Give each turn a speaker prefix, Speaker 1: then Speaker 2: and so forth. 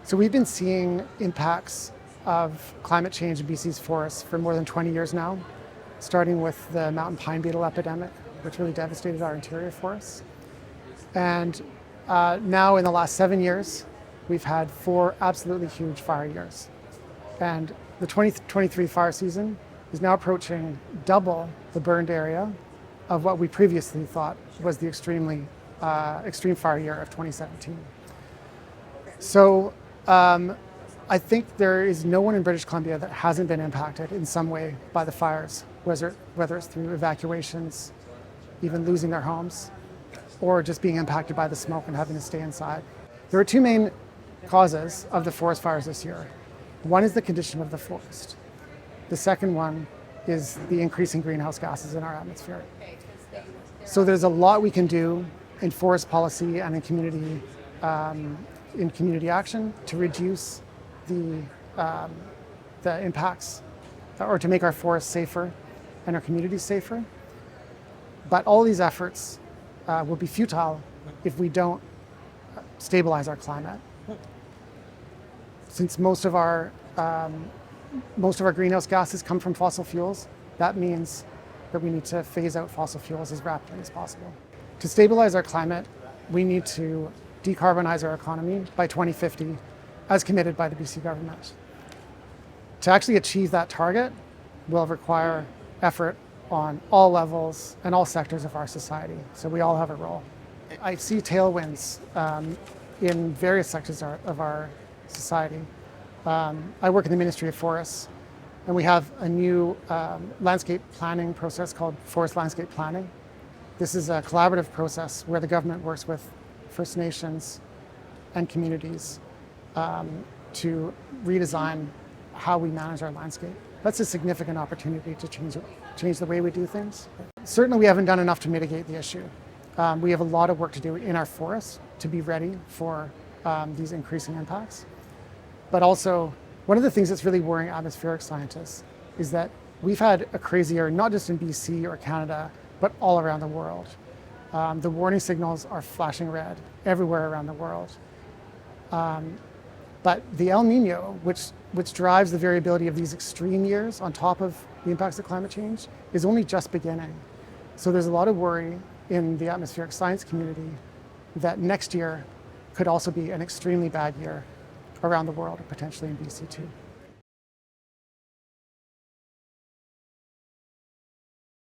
Speaker 1: So we've been seeing impacts of climate change in BC's forests for more than 20 years now, starting with the mountain pine beetle epidemic, which really devastated our interior forests. And now in the last 7 years, we've had 4 absolutely huge fire years. And the 2023 fire season is now approaching double the burned area of what we previously thought was the extreme fire year of 2017. So I think there is no one in British Columbia that hasn't been impacted in some way by the fires, whether it's through evacuations, even losing their homes, or just being impacted by the smoke and having to stay inside. There are 2 main causes of the forest fires this year. One is the condition of the forest. The second one is the increasing greenhouse gases in our atmosphere. So there's a lot we can do in forest policy and in community action to reduce the impacts, or to make our forests safer and our communities safer. But all these efforts will be futile if we don't stabilize our climate. Since most of our greenhouse gases come from fossil fuels, that means that we need to phase out fossil fuels as rapidly as possible. To stabilize our climate, we need to decarbonize our economy by 2050, as committed by the BC government. To actually achieve that target will require effort on all levels and all sectors of our society, so we all have a role. I see tailwinds in various sectors of our society. I work in the Ministry of Forests, and we have a new landscape planning process called Forest Landscape Planning. This is a collaborative process where the government works with First Nations and communities to redesign how we manage our landscape. That's a significant opportunity to change the way we do things. Certainly we haven't done enough to mitigate the issue. We have a lot of work to do in our forests to be ready for these increasing impacts. But also, one of the things that's really worrying atmospheric scientists is that we've had a crazy year, not just in BC or Canada, but all around the world. The warning signals are flashing red everywhere around the world. But the El Nino, which drives the variability of these extreme years on top of the impacts of climate change, is only just beginning. So there's a lot of worry in the atmospheric science community that next year could also be an extremely bad year around the world, and potentially in BC too.